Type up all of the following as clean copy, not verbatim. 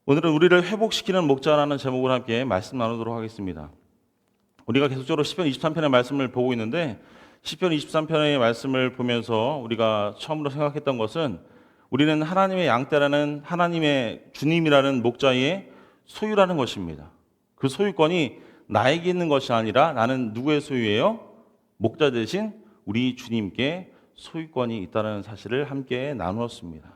오늘은 우리를 회복시키는 목자라는 제목으로 함께 말씀 나누도록 하겠습니다. 우리가 계속적으로 시편 23편의 말씀을 보고 있는데 시편 23편의 말씀을 보면서 우리가 처음으로 생각했던 것은 우리는 하나님의 양떼라는 하나님의 주님이라는 목자의 소유라는 것입니다. 그 소유권이 나에게 있는 것이 아니라 나는 누구의 소유예요? 목자 대신 우리 주님께 소유권이 있다는 사실을 함께 나누었습니다.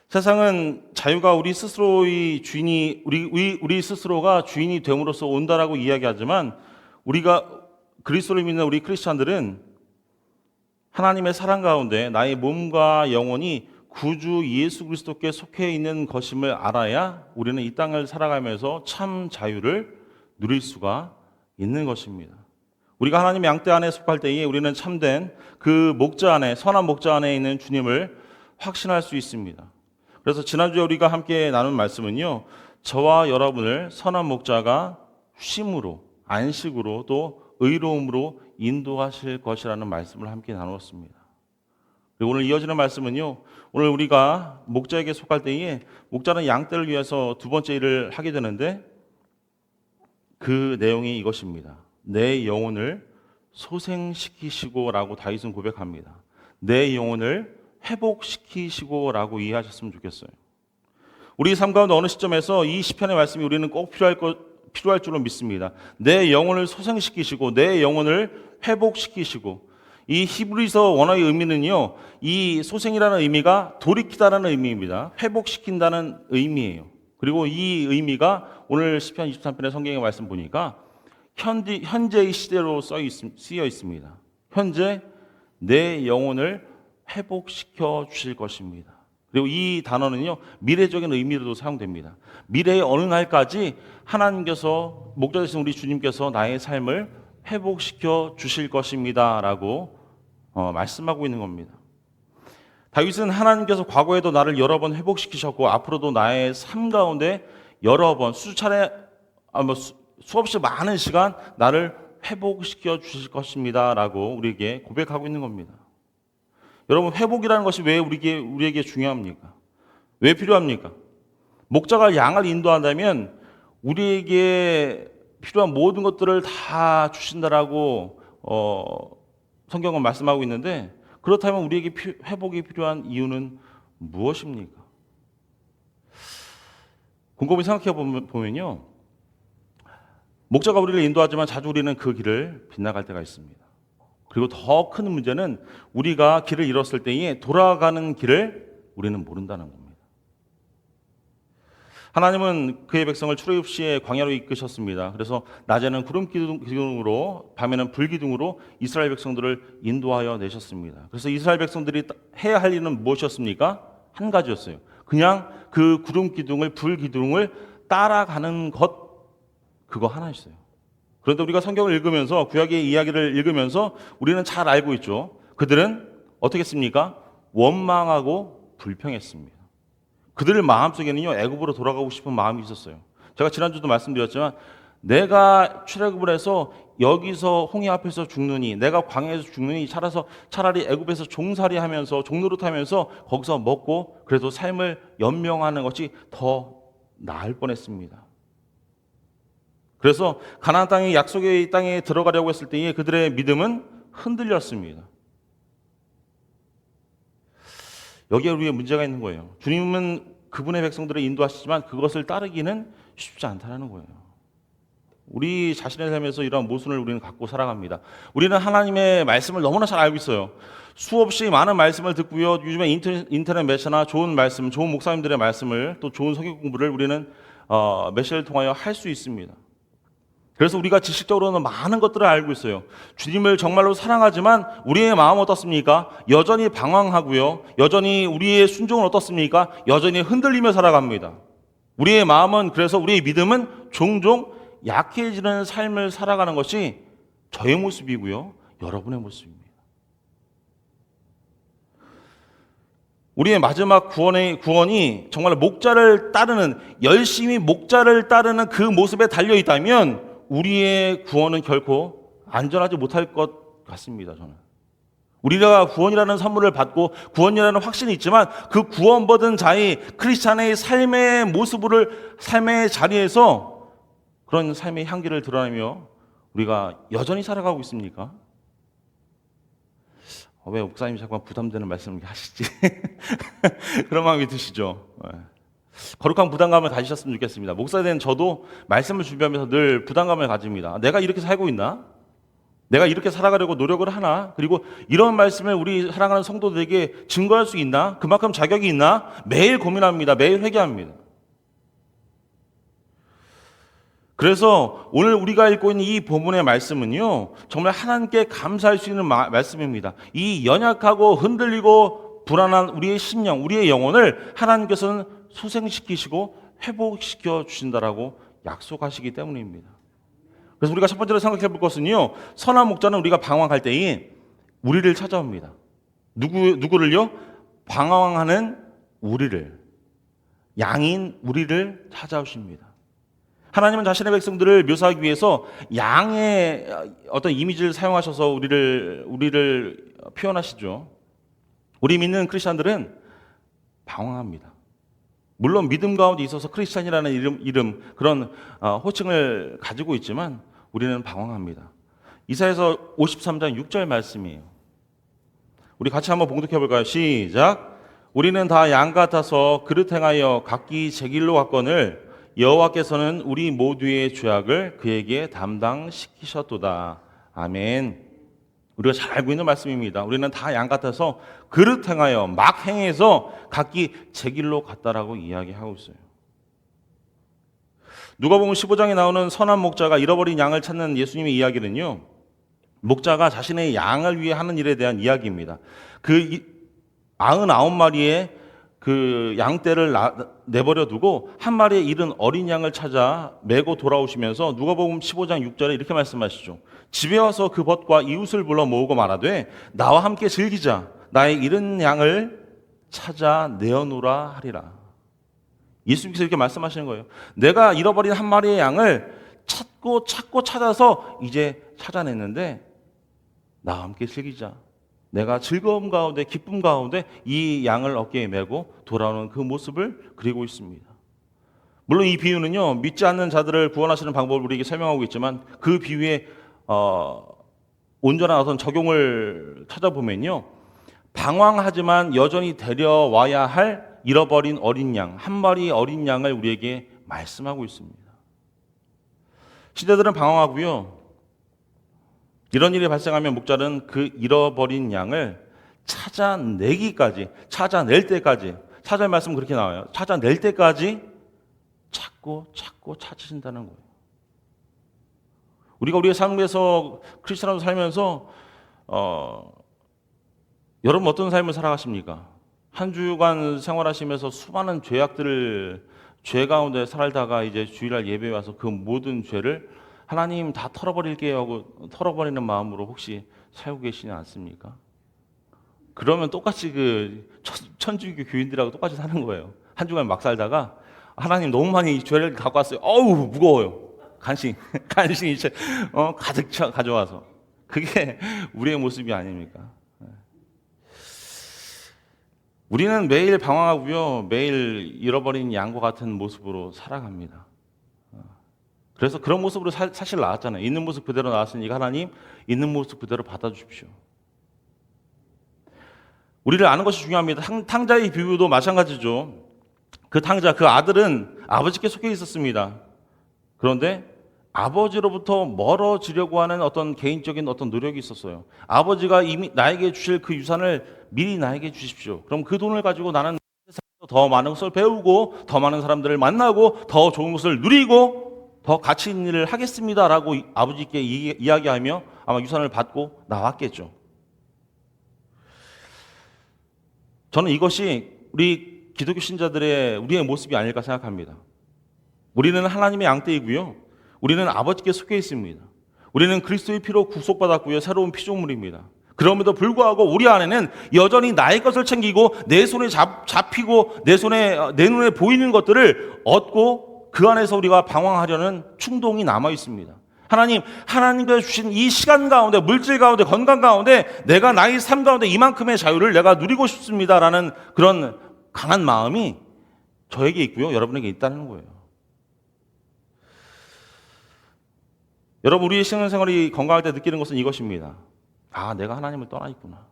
세상은 자유가 우리 스스로의 주인이 우리 스스로가 주인이 됨으로써 온다라고 이야기하지만 우리가 그리스도를 믿는 우리 크리스찬들은 하나님의 사랑 가운데 나의 몸과 영혼이 구주 예수 그리스도께 속해 있는 것임을 알아야 우리는 이 땅을 살아가면서 참 자유를 누릴 수가 있는 것입니다. 우리가 하나님의 양떼 안에 속할 때에 우리는 참된 그 목자 안에, 선한 목자 안에 있는 주님을 확신할 수 있습니다. 그래서 지난주에 우리가 함께 나눈 말씀은요, 저와 여러분을 선한 목자가 쉼으로, 안식으로 또 의로움으로 인도하실 것이라는 말씀을 함께 나누었습니다. 그리고 오늘 이어지는 말씀은요, 오늘 우리가 목자에게 속할 때에 목자는 양떼를 위해서 두 번째 일을 하게 되는데 그 내용이 이것입니다. 내 영혼을 소생시키시고 라고 다윗은 고백합니다. 내 영혼을 회복시키시고 라고 이해하셨으면 좋겠어요. 우리 삶 가운데 어느 시점에서 이 시편의 말씀이 우리는 꼭 필요할 줄로 믿습니다. 내 영혼을 소생시키시고 내 영혼을 회복시키시고, 이 히브리서 원어의 의미는요, 이 소생이라는 의미가 돌이키다라는 의미입니다. 회복시킨다는 의미예요. 그리고 이 의미가 오늘 시편 23편의 성경의 말씀 보니까 현재의 시대로 쓰여 있습니다. 현재 내 영혼을 회복시켜 주실 것입니다. 그리고 이 단어는요, 미래적인 의미로도 사용됩니다. 미래의 어느 날까지 하나님께서, 목자 되신 우리 주님께서 나의 삶을 회복시켜 주실 것입니다 라고 말씀하고 있는 겁니다. 다윗은 하나님께서 과거에도 나를 여러 번 회복시키셨고 앞으로도 나의 삶 가운데 여러 번 수없이 많은 시간 나를 회복시켜 주실 것입니다 라고 우리에게 고백하고 있는 겁니다. 여러분, 회복이라는 것이 왜 우리에게 중요합니까? 왜 필요합니까? 목자가 양을 인도한다면 우리에게 필요한 모든 것들을 다 주신다라고 성경은 말씀하고 있는데, 그렇다면 우리에게 회복이 필요한 이유는 무엇입니까? 곰곰이 생각해 보면요, 목자가 우리를 인도하지만 자주 우리는 그 길을 빗나갈 때가 있습니다. 그리고 더 큰 문제는 우리가 길을 잃었을 때에 돌아가는 길을 우리는 모른다는 겁니다. 하나님은 그의 백성을 출애굽 시에 광야로 이끄셨습니다. 그래서 낮에는 구름 기둥으로, 밤에는 불 기둥으로 이스라엘 백성들을 인도하여 내셨습니다. 그래서 이스라엘 백성들이 해야 할 일은 무엇이었습니까? 한 가지였어요. 그냥 그 구름 기둥을, 불 기둥을 따라가는 것, 그거 하나였어요. 그런데 우리가 성경을 읽으면서, 구약의 이야기를 읽으면서 우리는 잘 알고 있죠. 그들은 어떻게 했습니까? 원망하고 불평했습니다. 그들의 마음속에는요, 애굽으로 돌아가고 싶은 마음이 있었어요. 제가 지난주도 말씀드렸지만, 내가 출애굽을 해서 여기서 홍해 앞에서 죽느니, 내가 광야에서 죽느니 차라리 애굽에서 종살이 하면서 종노릇하면서 거기서 먹고 그래도 삶을 연명하는 것이 더 나을 뻔했습니다. 그래서 가나안 땅의 약속의 땅에 들어가려고 했을 때에 그들의 믿음은 흔들렸습니다. 여기에 우리의 문제가 있는 거예요. 주님은 그분의 백성들을 인도하시지만 그것을 따르기는 쉽지 않다는 거예요. 우리 자신의 삶에서 이러한 모순을 우리는 갖고 살아갑니다. 우리는 하나님의 말씀을 너무나 잘 알고 있어요. 수없이 많은 말씀을 듣고요, 요즘에 인터넷 매체나 좋은 말씀, 좋은 목사님들의 말씀을, 또 좋은 성경 공부를 우리는 매체를 통하여 할 수 있습니다. 그래서 우리가 지식적으로는 많은 것들을 알고 있어요. 주님을 정말로 사랑하지만 우리의 마음은 어떻습니까? 여전히 방황하고요, 여전히 우리의 순종은 어떻습니까? 여전히 흔들리며 살아갑니다. 우리의 마음은, 그래서 우리의 믿음은 종종 약해지는 삶을 살아가는 것이 저의 모습이고요, 여러분의 모습입니다. 우리의 마지막 구원이 정말 목자를 따르는, 열심히 목자를 따르는 그 모습에 달려있다면 우리의 구원은 결코 안전하지 못할 것 같습니다. 저는 우리가 구원이라는 선물을 받고 구원이라는 확신이 있지만 그 구원받은 자의 크리스찬의 삶의 모습을 삶의 자리에서 그런 삶의 향기를 드러내며 우리가 여전히 살아가고 있습니까? 왜 목사님이 자꾸 부담되는 말씀을 하시지? 그런 마음이 드시죠? 거룩한 부담감을 가지셨으면 좋겠습니다. 목사 된 저도 말씀을 준비하면서 늘 부담감을 가집니다. 내가 이렇게 살고 있나? 내가 이렇게 살아가려고 노력을 하나? 그리고 이런 말씀을 우리 사랑하는 성도들에게 증거할 수 있나? 그만큼 자격이 있나? 매일 고민합니다. 매일 회개합니다. 그래서 오늘 우리가 읽고 있는 이 본문의 말씀은요, 정말 하나님께 감사할 수 있는 말씀입니다. 이 연약하고 흔들리고 불안한 우리의 심령, 우리의 영혼을 하나님께서는 소생시키시고 회복시켜 주신다라고 약속하시기 때문입니다. 그래서 우리가 첫 번째로 생각해 볼 것은요, 선한 목자는 우리가 방황할 때에 우리를 찾아옵니다. 누구를요? 방황하는 우리를, 양인 우리를 찾아오십니다. 하나님은 자신의 백성들을 묘사하기 위해서 양의 어떤 이미지를 사용하셔서 우리를 표현하시죠. 우리 믿는 크리스찬들은 방황합니다. 물론 믿음 가운데 있어서 크리스찬이라는 이름 그런 호칭을 가지고 있지만 우리는 방황합니다. 이사야서 53장 6절 말씀이에요. 우리 같이 한번 봉독해 볼까요? 시작. 우리는 다 양 같아서 그릇 행하여 각기 제 길로 갔거늘 여호와께서는 우리 모두의 죄악을 그에게 담당시키셨도다. 아멘. 우리가 잘 알고 있는 말씀입니다. 우리는 다 양 같아서 그릇 행하여 막 행해서 각기 제 길로 갔다라고 이야기하고 있어요. 누가복음 15장에 나오는 선한 목자가 잃어버린 양을 찾는 예수님의 이야기는요, 목자가 자신의 양을 위해 하는 일에 대한 이야기입니다. 그 99마리의 그 양떼를 내버려 두고 한 마리의 잃은 어린 양을 찾아 메고 돌아오시면서 누가복음 15장 6절에 이렇게 말씀하시죠. 집에 와서 그 벗과 이웃을 불러 모으고 말하되 나와 함께 즐기자. 나의 잃은 양을 찾아 내어놓으라 하리라. 예수님께서 이렇게 말씀하시는 거예요. 내가 잃어버린 한 마리의 양을 찾고 찾아서 이제 찾아냈는데 나와 함께 즐기자. 내가 즐거움 가운데 기쁨 가운데 이 양을 어깨에 메고 돌아오는 그 모습을 그리고 있습니다. 물론 이 비유는요, 믿지 않는 자들을 구원하시는 방법을 우리에게 설명하고 있지만 그 비유에 온전한 어떤 적용을 찾아보면요, 방황하지만 여전히 데려와야 할 잃어버린 어린 양, 한 마리 어린 양을 우리에게 말씀하고 있습니다. 시대들은 방황하고요, 이런 일이 발생하면 목자는 그 잃어버린 양을 찾아낼 때까지, 찾아낼 말씀은 그렇게 나와요. 찾아낼 때까지 찾고 찾으신다는 거예요. 우리가 우리의 삶에서 크리스천으로 살면서 여러분 어떤 삶을 살아가십니까? 한 주간 생활하시면서 수많은 죄 가운데 살다가 이제 주일날 예배에 와서 그 모든 죄를 하나님 다 털어버릴게요 하고 털어버리는 마음으로 혹시 살고 계시지 않습니까? 그러면 똑같이 그 천주교 교인들하고 똑같이 사는 거예요. 한 주간 막 살다가 하나님 너무 많이 죄를 갖고 왔어요. 어우 무거워요. 간신히 이제 가득 가져와서 그게 우리의 모습이 아닙니까? 우리는 매일 방황하고요, 매일 잃어버린 양과 같은 모습으로 살아갑니다. 그래서 그런 모습으로 사실 나왔잖아요. 있는 모습 그대로 나왔으니까 하나님 있는 모습 그대로 받아주십시오. 우리를 아는 것이 중요합니다. 탕자의 비유도 마찬가지죠. 그 탕자, 그 아들은 아버지께 속해 있었습니다. 그런데 아버지로부터 멀어지려고 하는 어떤 개인적인 어떤 노력이 있었어요. 아버지가 이미 나에게 주실 그 유산을 미리 나에게 주십시오. 그럼 그 돈을 가지고 나는 더 많은 것을 배우고 더 많은 사람들을 만나고 더 좋은 것을 누리고 더 가치 있는 일을 하겠습니다라고 아버지께 이야기하며 아마 유산을 받고 나왔겠죠. 저는 이것이 우리 기독교 신자들의 우리의 모습이 아닐까 생각합니다. 우리는 하나님의 양떼이고요, 우리는 아버지께 속해 있습니다. 우리는 그리스도의 피로 구속받았고요, 새로운 피조물입니다. 그럼에도 불구하고 우리 안에는 여전히 나의 것을 챙기고 내 손에 잡히고 내 눈에 보이는 것들을 얻고 그 안에서 우리가 방황하려는 충동이 남아 있습니다. 하나님께서 주신 이 시간 가운데, 물질 가운데, 건강 가운데 내가 나의 삶 가운데 이만큼의 자유를 내가 누리고 싶습니다라는 그런 강한 마음이 저에게 있고요, 여러분에게 있다는 거예요. 여러분, 우리의 신앙생활이 건강할 때 느끼는 것은 이것입니다. 아, 내가 하나님을 떠나 있구나.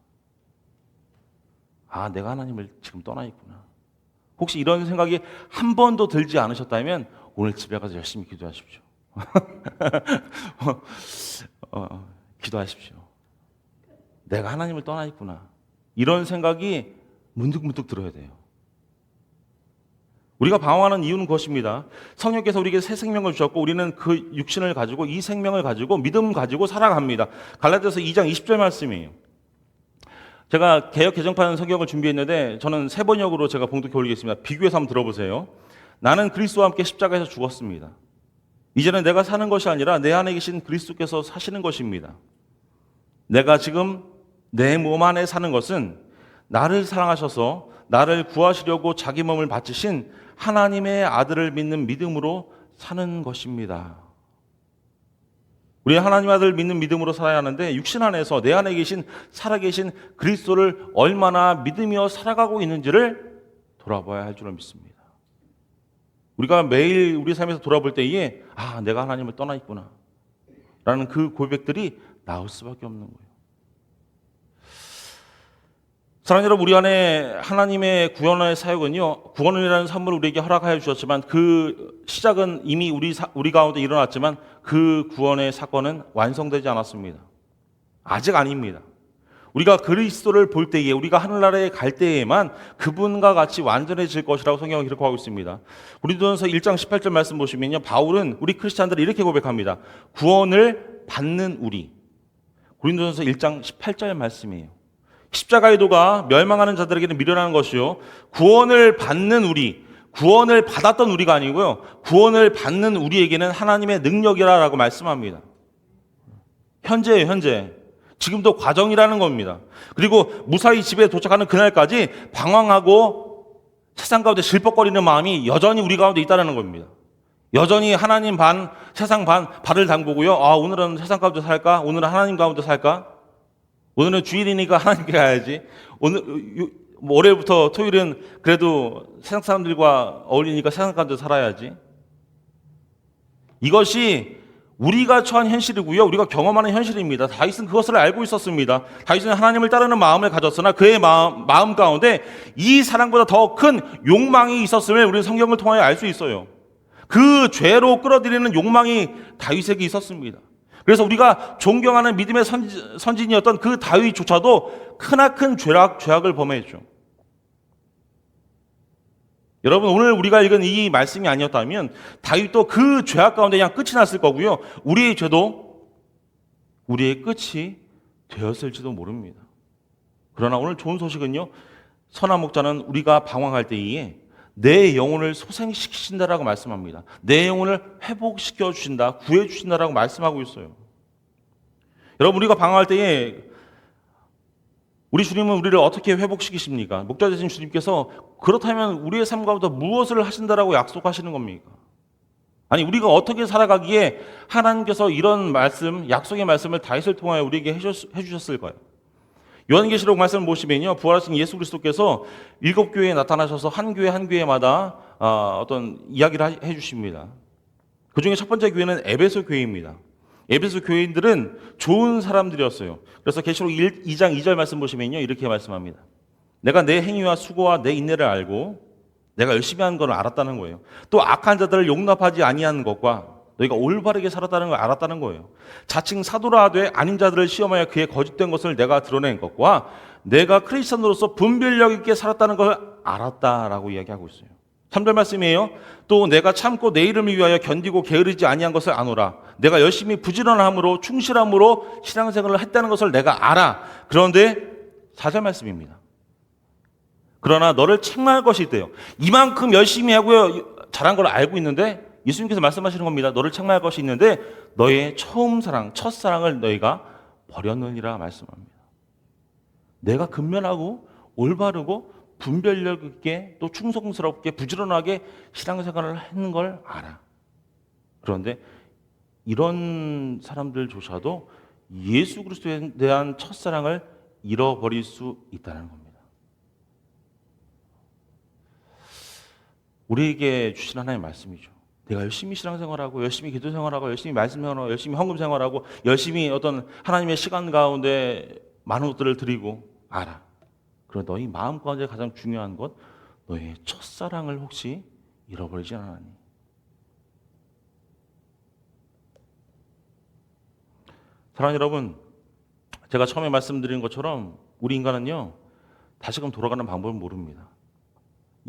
아, 내가 하나님을 지금 떠나 있구나. 혹시 이런 생각이 한 번도 들지 않으셨다면 오늘 집에 가서 열심히 기도하십시오. 기도하십시오. 내가 하나님을 떠나 있구나. 이런 생각이 문득문득 들어야 돼요. 우리가 방황하는 이유는 그것입니다. 성령께서 우리에게 새 생명을 주셨고 우리는 그 육신을 가지고 이 생명을 가지고 믿음 가지고 살아갑니다. 갈라디아서 2장 20절 말씀이에요. 제가 개역 개정판 성경을 준비했는데 저는 세 번역으로 제가 봉독해 올리겠습니다. 비교해서 한번 들어보세요. 나는 그리스도와 함께 십자가에서 죽었습니다. 이제는 내가 사는 것이 아니라 내 안에 계신 그리스도께서 사시는 것입니다. 내가 지금 내 몸 안에 사는 것은 나를 사랑하셔서 나를 구하시려고 자기 몸을 바치신 하나님의 아들을 믿는 믿음으로 사는 것입니다. 우리 하나님 아들 믿는 믿음으로 살아야 하는데 육신 안에서 내 안에 계신 살아계신 그리스도를 얼마나 믿으며 살아가고 있는지를 돌아봐야 할 줄을 믿습니다. 우리가 매일 우리 삶에서 돌아볼 때에 아, 내가 하나님을 떠나 있구나 라는 그 고백들이 나올 수밖에 없는 거예요. 사랑하는 여러분, 우리 안에 하나님의 구원의 사역은요, 구원이라는 선물을 우리에게 허락하여 주셨지만 그 시작은 이미 우리 가운데 일어났지만 그 구원의 사건은 완성되지 않았습니다. 아직 아닙니다. 우리가 그리스도를 볼 때에, 우리가 하늘나라에 갈 때에만 그분과 같이 완전해질 것이라고 성경은 기록하고 있습니다. 고린도전서 1장 18절 말씀 보시면요, 바울은 우리 크리스찬들이 이렇게 고백합니다. 구원을 받는 우리. 고린도전서 1장 18절 말씀이에요. 십자가의 도가 멸망하는 자들에게는 미련한 것이요, 구원을 받는 우리, 구원을 받았던 우리가 아니고요, 구원을 받는 우리에게는 하나님의 능력이라고 말씀합니다. 현재예요, 현재. 지금도 과정이라는 겁니다. 그리고 무사히 집에 도착하는 그날까지 방황하고 세상 가운데 질퍽거리는 마음이 여전히 우리 가운데 있다는 겁니다. 여전히 하나님 반, 세상 반, 발을 담그고요. 아, 오늘은 세상 가운데 살까? 오늘은 하나님 가운데 살까? 오늘은 주일이니까 하나님께 가야지. 오늘 월요일부터 토요일은 그래도 세상 사람들과 어울리니까 세상 가운데 살아야지. 이것이 우리가 처한 현실이고요, 우리가 경험하는 현실입니다. 다윗은 그것을 알고 있었습니다. 다윗은 하나님을 따르는 마음을 가졌으나 그의 마음 가운데 이 사랑보다 더 큰 욕망이 있었음을 우리는 성경을 통하여 알 수 있어요. 그 죄로 끌어들이는 욕망이 다윗에게 있었습니다. 그래서 우리가 존경하는 믿음의 선진이었던 그 다윗조차도 크나큰 죄악을 범했죠. 여러분, 오늘 우리가 읽은 이 말씀이 아니었다면 다윗도 그 죄악 가운데 그냥 끝이 났을 거고요, 우리의 죄도 우리의 끝이 되었을지도 모릅니다. 그러나 오늘 좋은 소식은요, 선한 목자는 우리가 방황할 때에 내 영혼을 소생시키신다라고 말씀합니다. 내 영혼을 회복시켜 주신다, 구해 주신다라고 말씀하고 있어요. 여러분, 우리가 방황할 때에 우리 주님은 우리를 어떻게 회복시키십니까? 목자 되신 주님께서 그렇다면 우리의 삶 가운데 무엇을 하신다라고 약속하시는 겁니까? 아니, 우리가 어떻게 살아가기에 하나님께서 이런 말씀, 약속의 말씀을 다윗을 통하여 우리에게 해주셨을까요? 요한계시록 말씀을 보시면요, 부활하신 예수 그리스도께서 7교회에 나타나셔서 한 교회마다 어떤 이야기를 해주십니다. 그 중에 첫 번째 교회는 에베소 교회입니다. 에베소 교회인들은 좋은 사람들이었어요. 그래서 계시록 2장 2절 말씀 보시면요, 이렇게 말씀합니다. 내가 내 행위와 수고와 내 인내를 알고 내가 열심히 하는 걸 알았다는 거예요. 또 악한 자들을 용납하지 아니하는 것과 너희가 올바르게 살았다는 걸 알았다는 거예요. 자칭 사도라 하되 아닌 자들을 시험하여 그의 거짓된 것을 내가 드러낸 것과 내가 크리스천으로서 분별력 있게 살았다는 걸 알았다라고 이야기하고 있어요. 3절 말씀이에요. 또 내가 참고 내 이름을 위하여 견디고 게으르지 아니한 것을 아노라. 내가 열심히 부지런함으로 충실함으로 신앙생활을 했다는 것을 내가 알아. 그런데 4절 말씀입니다. 그러나 너를 책망할 것이 있대요. 이만큼 열심히 하고요, 잘한 걸 알고 있는데 예수님께서 말씀하시는 겁니다. 너를 책망할 것이 있는데 너의 처음 사랑, 첫사랑을 너희가 버렸느니라 말씀합니다. 내가 근면하고 올바르고 분별력 있게 또 충성스럽게 부지런하게 신앙생활을 하는 걸 알아. 그런데 이런 사람들조차도 예수 그리스도에 대한 첫사랑을 잃어버릴 수 있다는 겁니다. 우리에게 주신 하나님의 말씀이죠. 내가 열심히 신앙생활하고 열심히 기도생활하고 열심히 말씀생활하고 열심히 헌금생활하고 열심히 어떤 하나님의 시간 가운데 많은 것들을 드리고 알아. 그리고 너희 마음 가운데 가장 중요한 것, 너의 첫사랑을 혹시 잃어버리지 않았니? 사랑하는 여러분, 제가 처음에 말씀드린 것처럼 우리 인간은요, 다시금 돌아가는 방법을 모릅니다.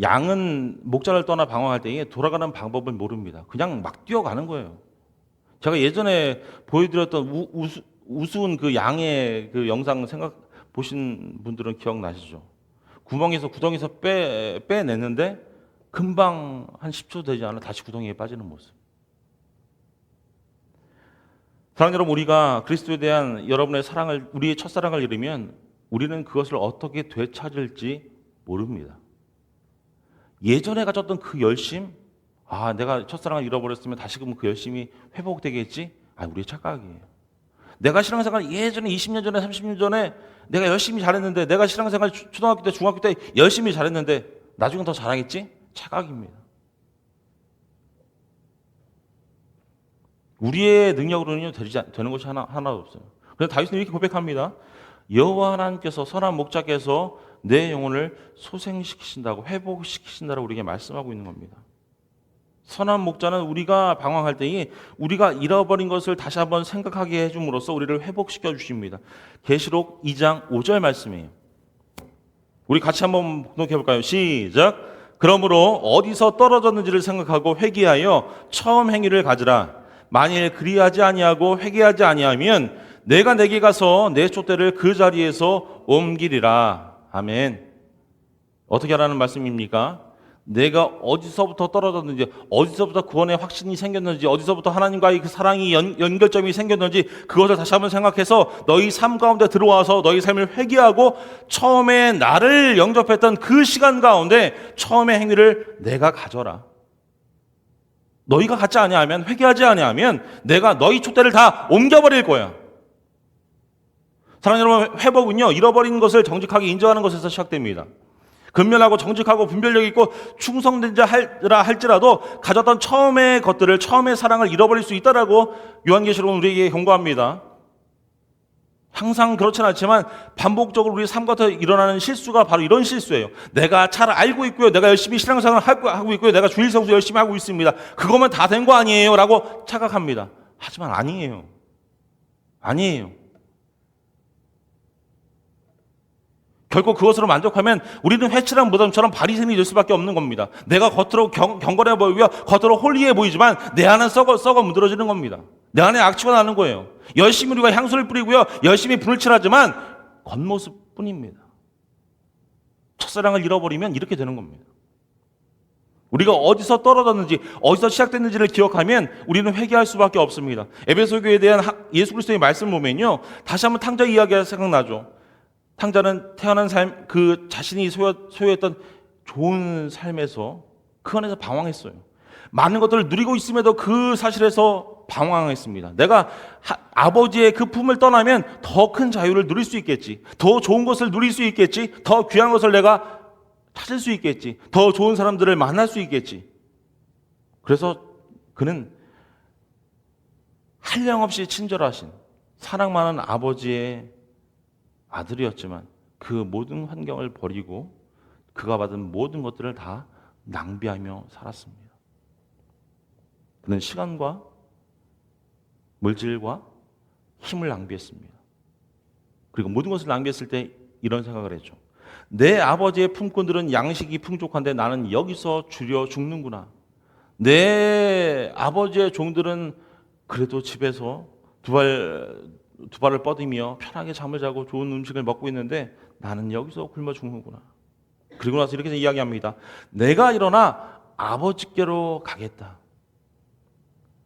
양은 목자를 떠나 방황할 때에 돌아가는 방법을 모릅니다. 그냥 막 뛰어가는 거예요. 제가 예전에 보여드렸던 우스운 그 양의 그 영상 보신 분들은 기억나시죠? 구덩이에서 빼냈는데 금방 한 10초 되지 않아 다시 구덩이에 빠지는 모습. 사랑하는 여러분, 우리가 그리스도에 대한 여러분의 사랑을, 우리의 첫사랑을 잃으면 우리는 그것을 어떻게 되찾을지 모릅니다. 예전에 가졌던 그 열심, 내가 첫사랑을 잃어버렸으면 다시금 그 열심이 회복되겠지? 우리의 착각이에요. 내가 신앙생활 예전에 20년 전에 30년 전에 내가 열심히 잘했는데, 내가 신앙생활 초등학교 때 중학교 때 열심히 잘했는데 나중엔 더 잘하겠지? 착각입니다. 우리의 능력으로는 되는 것이 하나도 없어요. 그래서 다윗은 이렇게 고백합니다. 여호와 하나님께서, 선한 목자께서 내 영혼을 소생시키신다고, 회복시키신다고 우리에게 말씀하고 있는 겁니다. 선한 목자는 우리가 방황할 때에 우리가 잃어버린 것을 다시 한번 생각하게 해줌으로써 우리를 회복시켜 주십니다. 계시록 2장 5절 말씀이에요. 우리 같이 한번 공독해 볼까요? 시작. 그러므로 어디서 떨어졌는지를 생각하고 회개하여 처음 행위를 가지라. 만일 그리하지 아니하고 회개하지 아니하면 내가 내게 가서 내 촛대를 그 자리에서 옮기리라. 아멘. 어떻게 하라는 말씀입니까? 내가 어디서부터 떨어졌는지, 어디서부터 구원의 확신이 생겼는지, 어디서부터 하나님과의 그 사랑이 연결점이 생겼는지 그것을 다시 한번 생각해서 너희 삶 가운데 들어와서 너희 삶을 회개하고 처음에 나를 영접했던 그 시간 가운데 처음의 행위를 내가 가져라. 너희가 갖지 아니하면, 회개하지 아니하면 내가 너희 촛대를 다 옮겨버릴 거야. 사랑하는 여러분, 회복은요, 잃어버린 것을 정직하게 인정하는 것에서 시작됩니다. 근면하고 정직하고 분별력 있고 충성된 자라 할지라도 가졌던 처음의 것들을, 처음의 사랑을 잃어버릴 수 있다라고 요한계시록은 우리에게 경고합니다. 항상 그렇지는 않지만 반복적으로 우리 삶 가운데 일어나는 실수가 바로 이런 실수예요. 내가 잘 알고 있고요, 내가 열심히 신앙생활을 하고 있고요, 내가 주일 성수 열심히 하고 있습니다. 그거면 다 된 거 아니에요? 라고 착각합니다. 하지만 아니에요. 결국 그것으로 만족하면 우리는 회칠한 무덤처럼 바리새인이 될 수밖에 없는 겁니다. 내가 겉으로 경건해 보이고요, 겉으로 홀리해 보이지만 내 안은 썩어 문드러지는 겁니다. 내 안에 악취가 나는 거예요. 열심히 우리가 향수를 뿌리고요, 열심히 불을 칠하지만 겉모습 뿐입니다. 첫사랑을 잃어버리면 이렇게 되는 겁니다. 우리가 어디서 떨어졌는지, 어디서 시작됐는지를 기억하면 우리는 회개할 수밖에 없습니다. 에베소 교회에 대한 예수 그리스도의 말씀을 보면요, 다시 한번 탕자 이야기가 생각나죠. 탕자는 태어난 삶, 그 자신이 소유했던 좋은 삶에서 그 안에서 방황했어요. 많은 것들을 누리고 있음에도 그 사실에서 방황했습니다. 내가 아버지의 그 품을 떠나면 더 큰 자유를 누릴 수 있겠지, 더 좋은 것을 누릴 수 있겠지, 더 귀한 것을 내가 찾을 수 있겠지, 더 좋은 사람들을 만날 수 있겠지. 그래서 그는 한량없이 친절하신 사랑 많은 아버지의 아들이었지만 그 모든 환경을 버리고 그가 받은 모든 것들을 다 낭비하며 살았습니다. 그는 시간과 물질과 힘을 낭비했습니다. 그리고 모든 것을 낭비했을 때 이런 생각을 했죠. 내 아버지의 품꾼들은 양식이 풍족한데 나는 여기서 줄여 죽는구나. 내 아버지의 종들은 그래도 집에서 두 발을 뻗으며 편하게 잠을 자고 좋은 음식을 먹고 있는데 나는 여기서 굶어 죽는구나. 그리고 나서 이렇게 이야기합니다. 내가 일어나 아버지께로 가겠다.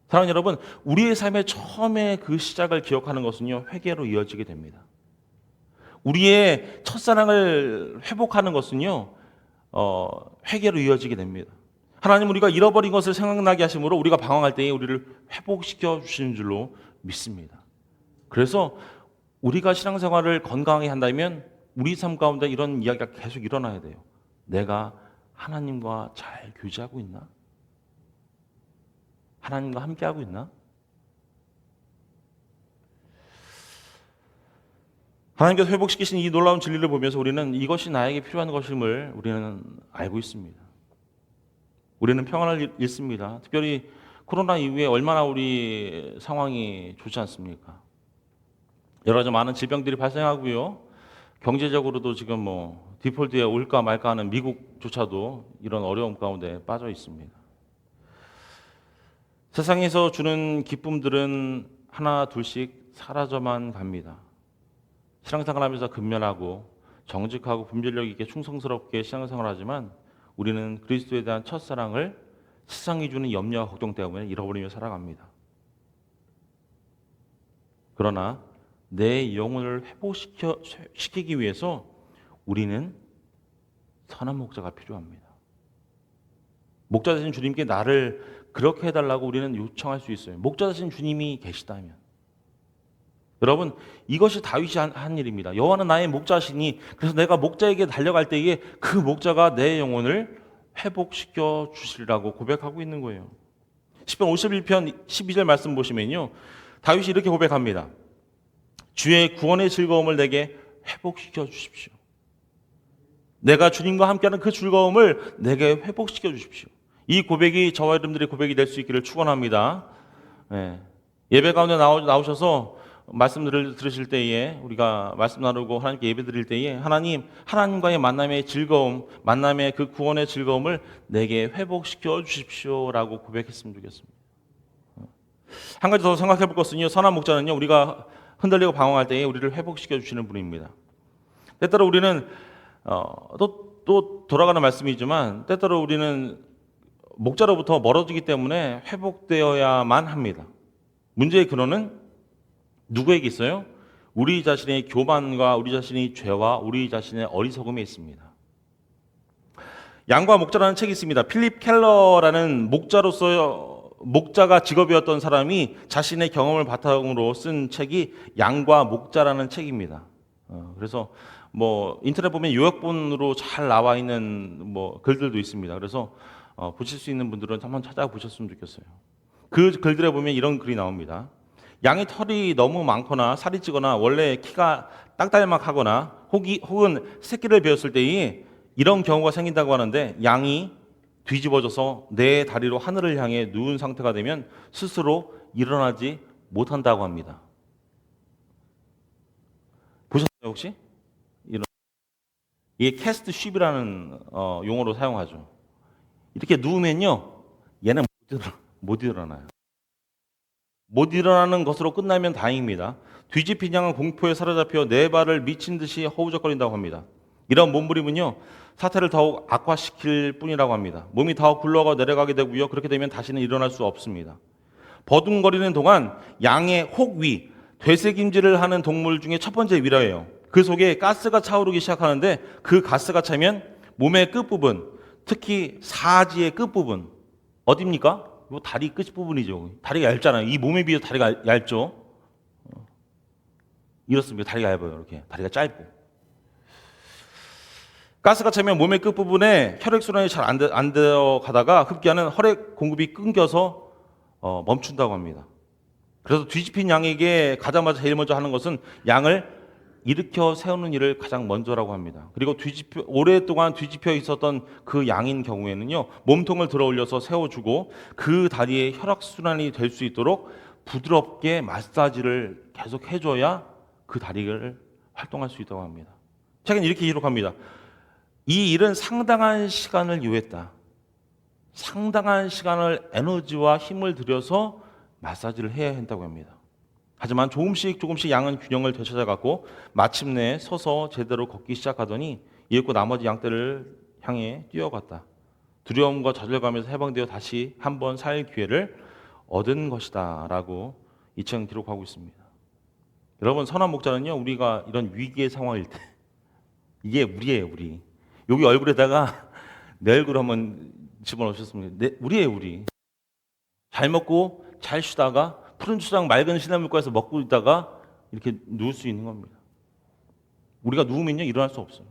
사랑하는 여러분, 우리의 삶의 처음에 그 시작을 기억하는 것은요, 회개로 이어지게 됩니다. 우리의 첫사랑을 회복하는 것은요, 회개로 이어지게 됩니다. 하나님 우리가 잃어버린 것을 생각나게 하심으로 우리가 방황할 때에 우리를 회복시켜 주시는 줄로 믿습니다. 그래서 우리가 신앙생활을 건강하게 한다면 우리 삶 가운데 이런 이야기가 계속 일어나야 돼요. 내가 하나님과 잘 교제하고 있나? 하나님과 함께하고 있나? 하나님께서 회복시키신 이 놀라운 진리를 보면서 우리는 이것이 나에게 필요한 것임을 우리는 알고 있습니다. 우리는 평안을 잃습니다. 특별히 코로나 이후에 얼마나 우리 상황이 좋지 않습니까? 여러 가지 많은 질병들이 발생하고요. 경제적으로도 지금 디폴트에 올까 말까 하는 미국조차도 이런 어려움 가운데 빠져 있습니다. 세상에서 주는 기쁨들은 하나 둘씩 사라져만 갑니다. 신앙생활하면서 근면하고 정직하고 분별력 있게 충성스럽게 신앙생활하지만 우리는 그리스도에 대한 첫사랑을 세상이 주는 염려와 걱정 때문에 잃어버리며 살아갑니다. 그러나 내 영혼을 회복시키기 위해서 우리는 선한 목자가 필요합니다. 목자 되신 주님께 나를 그렇게 해달라고 우리는 요청할 수 있어요. 목자 되신 주님이 계시다면. 여러분, 이것이 다윗이 한 일입니다. 여호와는 나의 목자시니, 그래서 내가 목자에게 달려갈 때에 그 목자가 내 영혼을 회복시켜 주시리라고 고백하고 있는 거예요. 시편 51편 12절 말씀 보시면요, 다윗이 이렇게 고백합니다. 주의 구원의 즐거움을 내게 회복시켜 주십시오. 내가 주님과 함께하는 그 즐거움을 내게 회복시켜 주십시오. 이 고백이 저와 여러분들의 고백이 될 수 있기를 축원합니다. 예배 가운데 나오셔서 말씀들을 들으실 때에 우리가 말씀 나누고 하나님께 예배 드릴 때에 하나님과의 만남의 즐거움, 만남의 그 구원의 즐거움을 내게 회복시켜 주십시오라고 고백했으면 좋겠습니다. 한 가지 더 생각해 볼 것은요, 선한 목자는요, 우리가 흔들리고 방황할 때에 우리를 회복시켜 주시는 분입니다. 때때로 우리는 또 돌아가는 말씀이지만 때때로 우리는 목자로부터 멀어지기 때문에 회복되어야만 합니다. 문제의 근원은 누구에게 있어요? 우리 자신의 교만과 우리 자신의 죄와 우리 자신의 어리석음에 있습니다. 양과 목자라는 책이 있습니다. 필립 켈러라는 목자가 직업이었던 사람이 자신의 경험을 바탕으로 쓴 책이 양과 목자라는 책입니다. 그래서 인터넷 보면 요약본으로 잘 나와 있는 글들도 있습니다. 그래서 보실 수 있는 분들은 한번 찾아보셨으면 좋겠어요. 그 글들에 보면 이런 글이 나옵니다. 양의 털이 너무 많거나 살이 찌거나 원래 키가 딱달막하거나 혹은 새끼를 베었을 때에 이런 경우가 생긴다고 하는데, 양이 뒤집어져서 내 다리로 하늘을 향해 누운 상태가 되면 스스로 일어나지 못한다고 합니다. 보셨어요 혹시? 이게 캐스트 쉽이라는 용어로 사용하죠. 이렇게 누우면요, 얘는 못 일어나요. 못 일어나는 것으로 끝나면 다행입니다. 뒤집힌 양은 공포에 사로잡혀 네 발을 미친 듯이 허우적거린다고 합니다. 이런 몸부림은요, 사태를 더욱 악화시킬 뿐이라고 합니다. 몸이 더욱 굴러가 내려가게 되고요, 그렇게 되면 다시는 일어날 수 없습니다. 버둥거리는 동안 양의 혹위, 되새김질을 하는 동물 중에 첫 번째 위라예요. 그 속에 가스가 차오르기 시작하는데 그 가스가 차면 몸의 끝부분, 특히 사지의 끝부분, 어디입니까? 다리 끝부분이죠. 다리가 얇잖아요. 이 몸에 비해서 다리가 얇죠. 이렇습니다. 다리가 얇아요. 이렇게 다리가 짧고. 가스가 차면 몸의 끝부분에 혈액순환이 잘 안 되어 가다가 급기야는 혈액 공급이 끊겨서 멈춘다고 합니다. 그래서 뒤집힌 양에게 가자마자 제일 먼저 하는 것은 양을 일으켜 세우는 일을 가장 먼저라고 합니다. 그리고 오랫동안 뒤집혀 있었던 그 양인 경우에는요, 몸통을 들어 올려서 세워주고 그 다리에 혈액순환이 될 수 있도록 부드럽게 마사지를 계속 해줘야 그 다리를 활동할 수 있다고 합니다. 책은 이렇게 기록합니다. 이 일은 상당한 시간을 요했다. 상당한 시간을 에너지와 힘을 들여서 마사지를 해야 한다고 합니다. 하지만 조금씩 양은 균형을 되찾아갔고 마침내 서서 제대로 걷기 시작하더니 이윽고 나머지 양떼를 향해 뛰어갔다. 두려움과 좌절감에서 해방되어 다시 한번 살 기회를 얻은 것이다 라고 이 책은 기록하고 있습니다. 여러분, 선한 목자는요, 우리가 이런 위기의 상황일 때 이게 우리예요. 우리 여기 얼굴에다가 내 얼굴 한번 집어넣으셨습니다. 우리. 잘 먹고 잘 쉬다가 푸른 추장 맑은 시냇물가에서 먹고 있다가 이렇게 누울 수 있는 겁니다. 우리가 누우면요 일어날 수 없어요.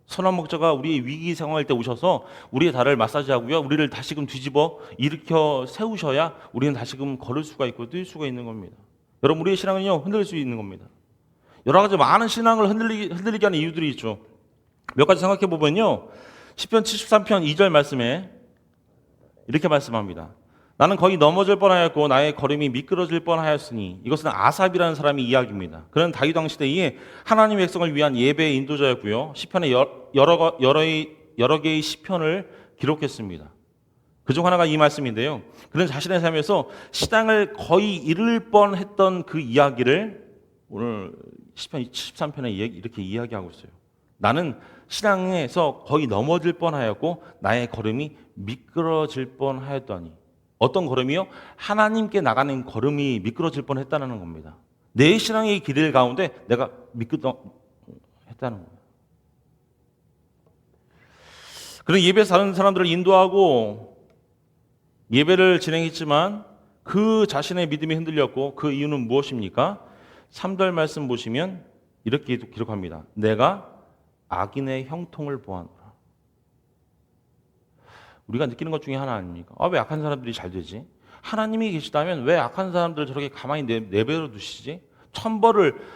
선한 목자가 우리의 위기 상황일 때 오셔서 우리의 다리를 마사지하고요, 우리를 다시금 뒤집어 일으켜 세우셔야 우리는 다시금 걸을 수가 있고 뛸 수가 있는 겁니다. 여러분, 우리의 신앙은요 흔들릴 수 있는 겁니다. 여러 가지 많은 신앙을 흔들리게 하는 이유들이 있죠. 몇 가지 생각해 보면요, 시편 73편 2절 말씀에 이렇게 말씀합니다. 나는 거의 넘어질 뻔하였고 나의 걸음이 미끄러질 뻔하였으니. 이것은 아삽이라는 사람의 이야기입니다. 그는 다윗 왕 시대에 하나님의 백성을 위한 예배의 인도자였고요, 시편의 여러 개의 시편을 기록했습니다. 그중 하나가 이 말씀인데요, 그는 자신의 삶에서 신앙을 거의 잃을 뻔했던 그 이야기를 오늘 시편 73편에 이렇게 이야기하고 있어요. 나는 신앙에서 거의 넘어질 뻔하였고 나의 걸음이 미끄러질 뻔하였더니. 어떤 걸음이요? 하나님께 나가는 걸음이 미끄러질 뻔했다는 겁니다. 내 신앙의 길 가운데 내가 미끄러했다는 겁니다. 그런 예배 사는 사람들을 인도하고 예배를 진행했지만 그 자신의 믿음이 흔들렸고, 그 이유는 무엇입니까? 3절 말씀 보시면 이렇게 기록합니다. 내가 악인의 형통을 보았노라. 우리가 느끼는 것 중에 하나 아닙니까? 왜 악한 사람들이 잘 되지? 하나님이 계시다면 왜 악한 사람들을 저렇게 가만히 내버려 두시지?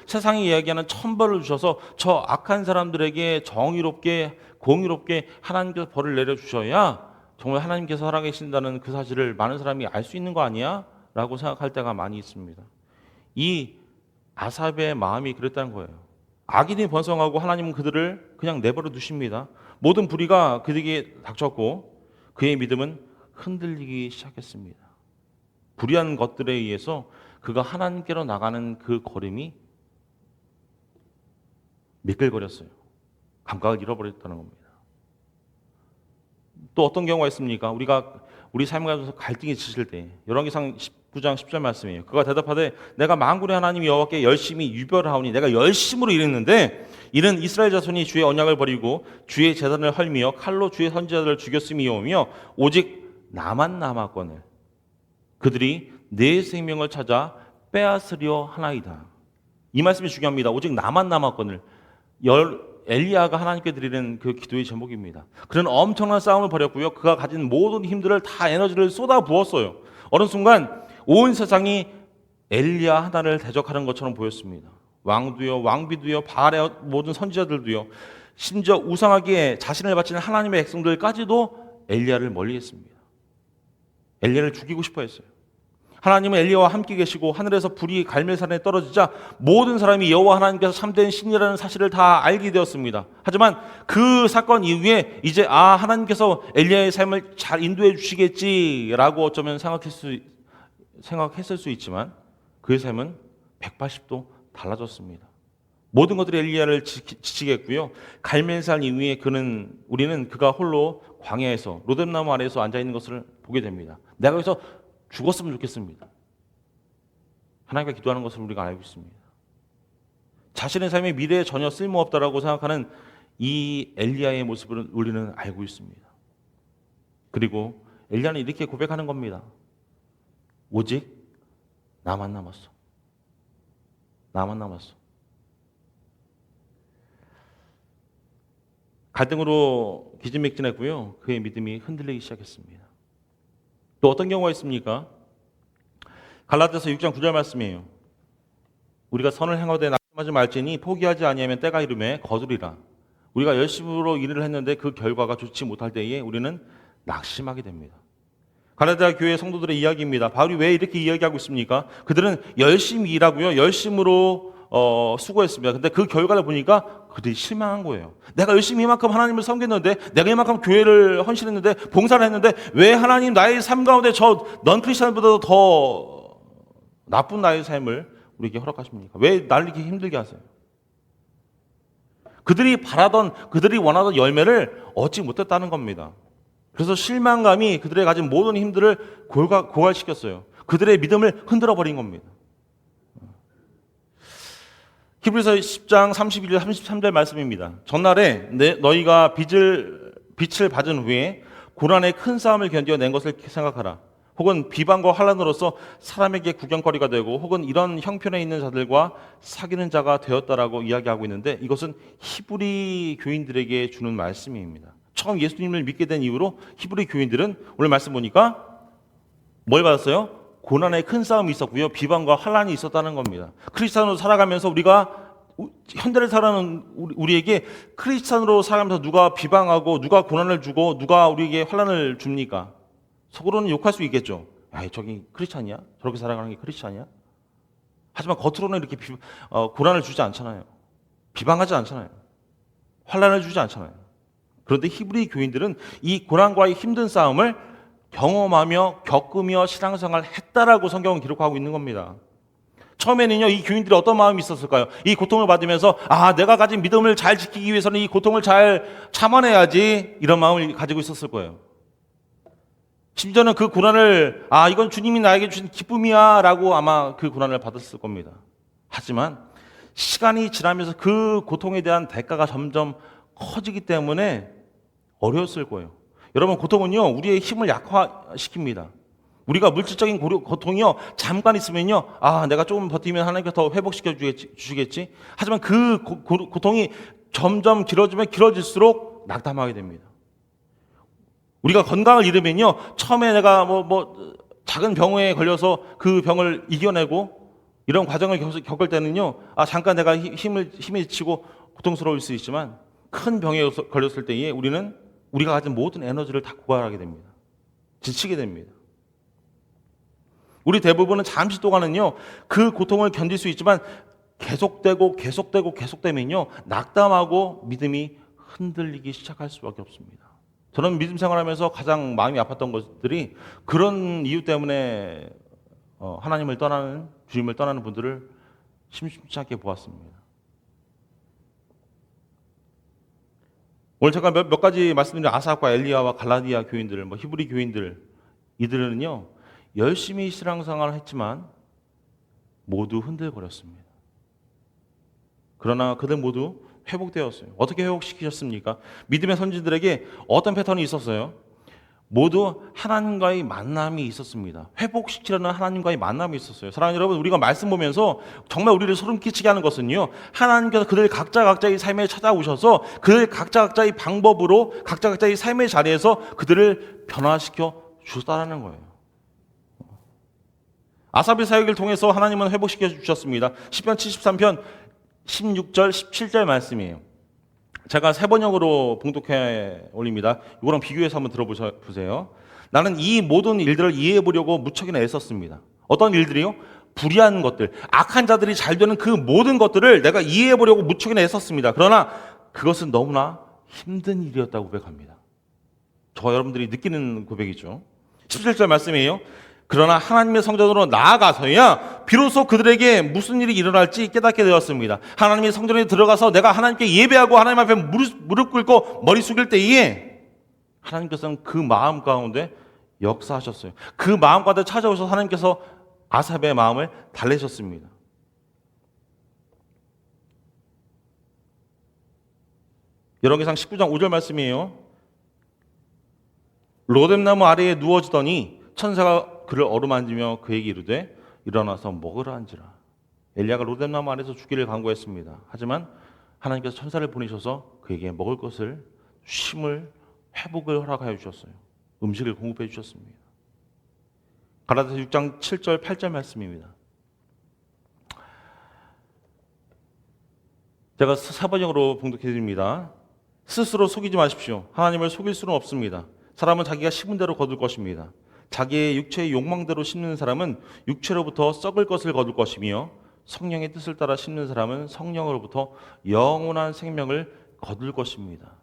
세상이 이야기하는 천벌을 주셔서 저 악한 사람들에게 정의롭게 공의롭게 하나님께서 벌을 내려주셔야 정말 하나님께서 살아계신다는 그 사실을 많은 사람이 알 수 있는 거 아니야? 라고 생각할 때가 많이 있습니다. 이 아삽의 마음이 그랬다는 거예요. 악인이 번성하고 하나님은 그들을 그냥 내버려 두십니다. 모든 불의가 그에게 닥쳤고 그의 믿음은 흔들리기 시작했습니다. 불의한 것들에 의해서 그가 하나님께로 나가는 그 걸음이 미끌거렸어요. 감각을 잃어버렸다는 겁니다. 또 어떤 경우가 있습니까? 우리 삶에 가서 갈등이 지칠 때, 열왕기상 19장 10절 말씀이에요. 그가 대답하되 내가 만군의 하나님 여호와께 열심히 유별하오니 내가 열심으로 일했는데 이는 이스라엘 자손이 주의 언약을 버리고 주의 제단을 헐미며 칼로 주의 선지자들을 죽였음이오며 오직 나만 남았거늘 그들이 내 생명을 찾아 빼앗으려 하나이다. 이 말씀이 중요합니다. 오직 나만 남았거늘. 엘리야가 하나님께 드리는 그 기도의 제목입니다. 그는 엄청난 싸움을 벌였고요, 그가 가진 모든 힘들을 다 에너지를 쏟아 부었어요. 어느 순간 온 세상이 엘리야 하나를 대적하는 것처럼 보였습니다. 왕도요, 왕비도요, 바알의 모든 선지자들도요, 심지어 우상하기에 자신을 바치는 하나님의 백성들까지도 엘리야를 멀리했습니다. 엘리야를 죽이고 싶어 했어요. 하나님은 엘리야와 함께 계시고 하늘에서 불이 갈멜산에 떨어지자 모든 사람이 여호와 하나님께서 참된 신이라는 사실을 다 알게 되었습니다. 하지만 그 사건 이후에 이제 하나님께서 엘리야의 삶을 잘 인도해 주시겠지라고 어쩌면 생각했을 수 있지만 그의 삶은 180도 달라졌습니다. 모든 것들이 엘리야를 지치게 했고요, 갈멜산 이후에 우리는 그가 홀로 광야에서 로뎀나무 아래에서 앉아 있는 것을 보게 됩니다. 내가 여기서 죽었으면 좋겠습니다. 하나님과 기도하는 것을 우리가 알고 있습니다. 자신의 삶의 미래에 전혀 쓸모없다라고 생각하는 이 엘리야의 모습을 우리는 알고 있습니다. 그리고 엘리야는 이렇게 고백하는 겁니다. 오직 나만 남았어. 나만 남았어. 갈등으로 기진맥진했고요, 그의 믿음이 흔들리기 시작했습니다. 또 어떤 경우가 있습니까? 갈라디아서 6장 9절 말씀이에요. 우리가 선을 행하되 낙심하지 말지니 포기하지 아니하면 때가 이르매 거두리라. 우리가 열심으로 일을 했는데 그 결과가 좋지 못할 때에 우리는 낙심하게 됩니다. 갈라디아 교회 성도들의 이야기입니다. 바울이 왜 이렇게 이야기하고 있습니까? 그들은 열심히 일하고요, 열심으로 수고했습니다. 근데 그 결과를 보니까 그들이 실망한 거예요. 내가 열심히 이만큼 하나님을 섬겼는데, 내가 이만큼 교회를 헌신했는데, 봉사를 했는데 왜 하나님 나의 삶 가운데 넌 크리스천보다 더 나쁜 나의 삶을 우리에게 허락하십니까? 왜 나를 이렇게 힘들게 하세요? 그들이 원하던 열매를 얻지 못했다는 겁니다. 그래서 실망감이 그들의 가진 모든 힘들을 고갈시켰어요. 그들의 믿음을 흔들어 버린 겁니다. 히브리서 10장 31절 33절 말씀입니다. 전날에 너희가 빛을 받은 후에 고난의 큰 싸움을 견뎌낸 것을 생각하라. 혹은 비방과 환난으로서 사람에게 구경거리가 되고 혹은 이런 형편에 있는 자들과 사귀는 자가 되었다라고 이야기하고 있는데, 이것은 히브리 교인들에게 주는 말씀입니다. 처음 예수님을 믿게 된 이후로 히브리 교인들은 오늘 말씀 보니까 뭘 받았어요? 고난의 큰 싸움이 있었고요, 비방과 환난이 있었다는 겁니다. 크리스찬으로 살아가면서 우리가 현대를 살아가는 우리에게 크리스찬으로 살아가면서 누가 비방하고 누가 고난을 주고 누가 우리에게 환난을 줍니까? 속으로는 욕할 수 있겠죠. 야, 저기 크리스찬이야? 저렇게 살아가는 게 크리스찬이야? 하지만 겉으로는 이렇게 고난을 주지 않잖아요. 비방하지 않잖아요. 환난을 주지 않잖아요. 그런데 히브리 교인들은 이 고난과의 힘든 싸움을 경험하며 겪으며 신앙생활을 했다라고 성경은 기록하고 있는 겁니다. 처음에는요, 이 교인들이 어떤 마음이 있었을까요? 이 고통을 받으면서 내가 가진 믿음을 잘 지키기 위해서는 이 고통을 잘 참아내야지, 이런 마음을 가지고 있었을 거예요. 심지어는 그 고난을 이건 주님이 나에게 주신 기쁨이야 라고 아마 그 고난을 받았을 겁니다. 하지만 시간이 지나면서 그 고통에 대한 대가가 점점 커지기 때문에 어려웠을 거예요. 여러분, 고통은요 우리의 힘을 약화시킵니다. 우리가 물질적인 고통이요 잠깐 있으면요 내가 조금 버티면 하나님께서 더 회복시켜 주시겠지. 하지만 그 고통이 점점 길어지면 길어질수록 낙담하게 됩니다. 우리가 건강을 잃으면요 처음에 내가 작은 병에 걸려서 그 병을 이겨내고 이런 과정을 겪을 때는요 잠깐 내가 힘이 지치고 고통스러울 수 있지만, 큰 병에 걸렸을 때에 우리가 가진 모든 에너지를 다 고갈하게 됩니다. 지치게 됩니다. 우리 대부분은 잠시 동안은요 그 고통을 견딜 수 있지만 계속되면요 낙담하고 믿음이 흔들리기 시작할 수밖에 없습니다. 저는 믿음 생활하면서 가장 마음이 아팠던 것들이 그런 이유 때문에 하나님을 떠나는, 주님을 떠나는 분들을 심심치 않게 보았습니다. 오늘 제가 몇 가지 말씀드린 아삽과 엘리야와 갈라디아 교인들, 히브리 교인들, 이들은요 열심히 신앙생활을 했지만 모두 흔들거렸습니다. 그러나 그들 모두 회복되었어요. 어떻게 회복시키셨습니까? 믿음의 선진들에게 어떤 패턴이 있었어요? 모두 하나님과의 만남이 있었습니다. 회복시키려는 하나님과의 만남이 있었어요. 사랑하는 여러분, 우리가 말씀 보면서 정말 우리를 소름 끼치게 하는 것은요 하나님께서 그들 각자의 삶에 찾아오셔서 그들 각자의 방법으로 각자의 삶의 자리에서 그들을 변화시켜 주셨다는 거예요. 아삽의 사역을 통해서 하나님은 회복시켜 주셨습니다. 시편 73편 16절 17절 말씀이에요. 제가 세 번역으로 봉독해 올립니다. 이거랑 비교해서 한번 들어보세요. 나는 이 모든 일들을 이해해 보려고 무척이나 애썼습니다. 어떤 일들이요? 불의한 것들, 악한 자들이 잘 되는 그 모든 것들을 내가 이해해 보려고 무척이나 애썼습니다. 그러나 그것은 너무나 힘든 일이었다고 고백합니다. 저와 여러분들이 느끼는 고백이죠. 17절 말씀이에요. 그러나 하나님의 성전으로 나아가서야 비로소 그들에게 무슨 일이 일어날지 깨닫게 되었습니다. 하나님의 성전에 들어가서 내가 하나님께 예배하고 하나님 앞에 무릎 꿇고 머리 숙일 때에 하나님께서는 그 마음 가운데 역사하셨어요. 그 마음 가운데 찾아오셔서 하나님께서 아삽의 마음을 달래셨습니다. 열왕기상 19장 5절 말씀이에요. 로뎀나무 아래에 누워지더니 천사가 그를 어루만지며 그에게 이르되 일어나서 먹으라 한지라. 엘리야가 로뎀나무 아래서 죽기를 간구했습니다. 하지만 하나님께서 천사를 보내셔서 그에게 먹을 것을, 쉼을, 회복을 허락하여 주셨어요. 음식을 공급해 주셨습니다. 갈라디아서 6장 7절 8절 말씀입니다. 제가 사번역으로 봉독해 드립니다. 스스로 속이지 마십시오. 하나님을 속일 수는 없습니다. 사람은 자기가 심은 대로 거둘 것입니다. 자기의 육체의 욕망대로 심는 사람은 육체로부터 썩을 것을 거둘 것이며 성령의 뜻을 따라 심는 사람은 성령으로부터 영원한 생명을 거둘 것입니다.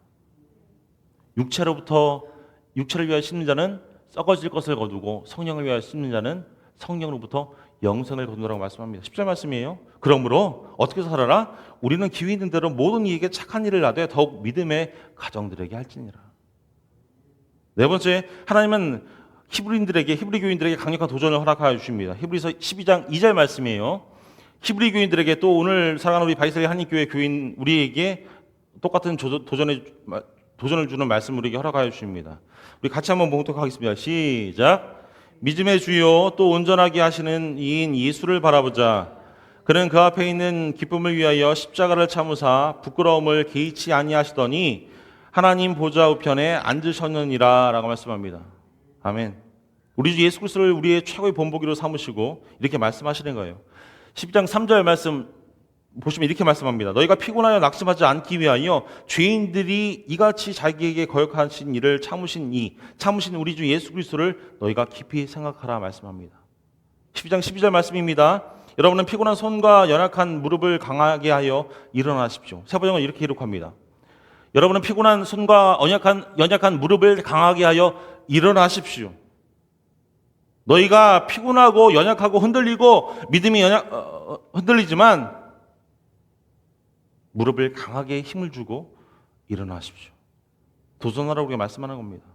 육체를 위하여 심는 자는 썩어질 것을 거두고 성령을 위하여 심는 자는 성령으로부터 영생을 거두라고 말씀합니다. 10절 말씀이에요. 그러므로 어떻게 살아라? 우리는 기회 있는 대로 모든 이에게 착한 일을 하되 더욱 믿음의 가정들에게 할지니라. 네 번째, 하나님은 히브리 교인들에게 강력한 도전을 허락하여 주십니다. 히브리서 12장 2절 말씀이에요. 히브리 교인들에게 또 오늘 사랑하는 우리 바이셀리 한인교회 교인 우리에게 똑같은 도전을 도전을 주는 말씀을 우리에게 허락하여 주십니다. 우리 같이 한번 봉독하겠습니다. 시작. 믿음의 주요 또 온전하게 하시는 이인 예수를 바라보자. 그는 그 앞에 있는 기쁨을 위하여 십자가를 참으사 부끄러움을 개의치 아니하시더니 하나님 보좌 우편에 앉으셨느니라 라고 말씀합니다. 아멘. 우리 주 예수 그리스도를 우리의 최고의 본보기로 삼으시고 이렇게 말씀하시는 거예요. 12장 3절 말씀 보시면 이렇게 말씀합니다. 너희가 피곤하여 낙심하지 않기 위하여 죄인들이 이같이 자기에게 거역하신 일을 참으신 우리 주 예수 그리스도를 너희가 깊이 생각하라 말씀합니다. 12장 12절 말씀입니다. 여러분은 피곤한 손과 연약한 무릎을 강하게 하여 일어나십시오. 세번역은 이렇게 기록합니다. 여러분은 피곤한 손과 연약한 무릎을 강하게 하여 일어나십시오. 너희가 피곤하고 연약하고 흔들리고 믿음이 흔들리지만 무릎을 강하게 힘을 주고 일어나십시오. 도전하라고 우리가 말씀하는 겁니다.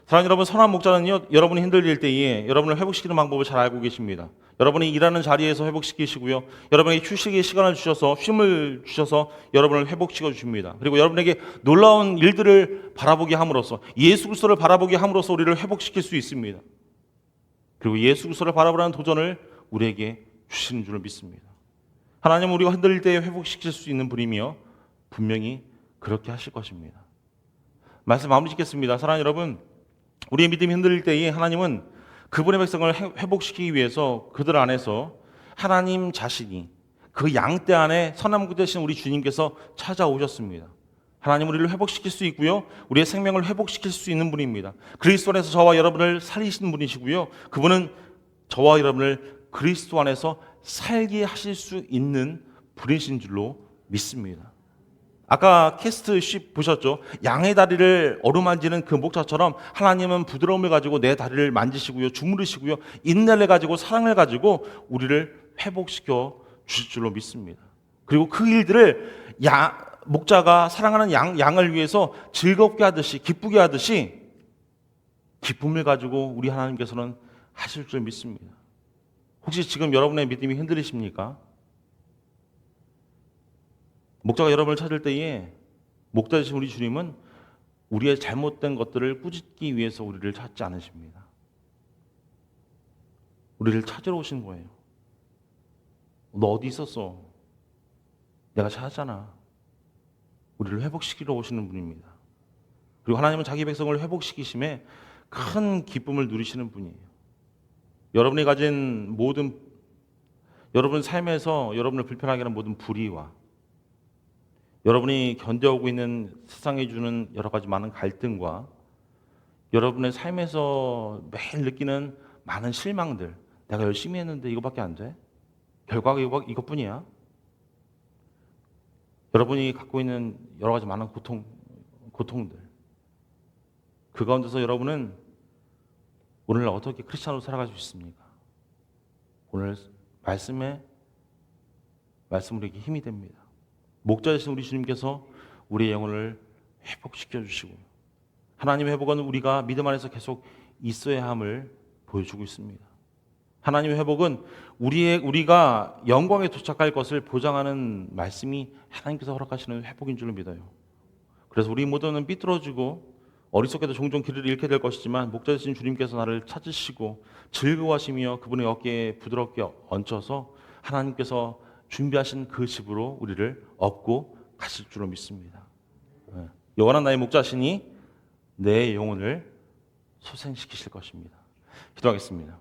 사랑하는 여러분, 선한 목자는요, 여러분이 흔들릴 때에 여러분을 회복시키는 방법을 잘 알고 계십니다. 여러분이 일하는 자리에서 회복시키시고요, 여러분에게 휴식의 시간을 주셔서 쉼을 주셔서 여러분을 회복시켜 주십니다. 그리고 여러분에게 놀라운 일들을 바라보게 함으로써 예수 그리스도를 바라보게 함으로써 우리를 회복시킬 수 있습니다. 그리고 예수 그리스도를 바라보라는 도전을 우리에게 주시는 줄을 믿습니다. 하나님은 우리가 흔들릴 때 회복시킬 수 있는 분이며 분명히 그렇게 하실 것입니다. 말씀 마무리 짓겠습니다. 사랑하는 여러분, 우리의 믿음이 흔들릴 때에 하나님은 그분의 백성을 회복시키기 위해서 그들 안에서 하나님 자신이 그 양떼 안에 선함구 되신 우리 주님께서 찾아오셨습니다. 하나님은 우리를 회복시킬 수 있고요, 우리의 생명을 회복시킬 수 있는 분입니다. 그리스도 안에서 저와 여러분을 살리시는 분이시고요, 그분은 저와 여러분을 그리스도 안에서 살게 하실 수 있는 분이신 줄로 믿습니다. 아까 캐스트 10 보셨죠? 양의 다리를 어루만지는 그 목자처럼 하나님은 부드러움을 가지고 내 다리를 만지시고요, 주무르시고요, 인내를 가지고 사랑을 가지고 우리를 회복시켜 주실 줄로 믿습니다. 그리고 그 일들을 목자가 사랑하는 양을 위해서 즐겁게 하듯이, 기쁘게 하듯이 기쁨을 가지고 우리 하나님께서는 하실 줄 믿습니다. 혹시 지금 여러분의 믿음이 흔들리십니까? 목자가 여러분을 찾을 때에 목자 되신 우리 주님은 우리의 잘못된 것들을 꾸짖기 위해서 우리를 찾지 않으십니다. 우리를 찾으러 오신 거예요. 너 어디 있었어? 내가 찾았잖아. 우리를 회복시키러 오시는 분입니다. 그리고 하나님은 자기 백성을 회복시키심에 큰 기쁨을 누리시는 분이에요. 여러분이 가진 여러분 삶에서 여러분을 불편하게 하는 모든 불의와 여러분이 견뎌오고 있는 세상에 주는 여러 가지 많은 갈등과 여러분의 삶에서 매일 느끼는 많은 실망들, 내가 열심히 했는데 이거밖에 안 돼? 결과가 이것뿐이야? 여러분이 갖고 있는 여러 가지 많은 고통들, 그 가운데서 여러분은 오늘 어떻게 크리스찬으로 살아갈 수 있습니까? 오늘 말씀 우리에게 힘이 됩니다. 목자 되신 우리 주님께서 우리의 영혼을 회복시켜 주시고, 하나님의 회복은 우리가 믿음 안에서 계속 있어야 함을 보여주고 있습니다. 하나님의 회복은 우리가 영광에 도착할 것을 보장하는 말씀이 하나님께서 허락하시는 회복인 줄로 믿어요. 그래서 우리 모두는 삐뚤어지고 어리석게도 종종 길을 잃게 될 것이지만 목자 되신 주님께서 나를 찾으시고 즐거워하시며 그분의 어깨에 부드럽게 얹혀서 하나님께서 준비하신 그 집으로 우리를 업고 가실 줄로 믿습니다. 영원한 나의 목자시니 내 영혼을 소생시키실 것입니다. 기도하겠습니다.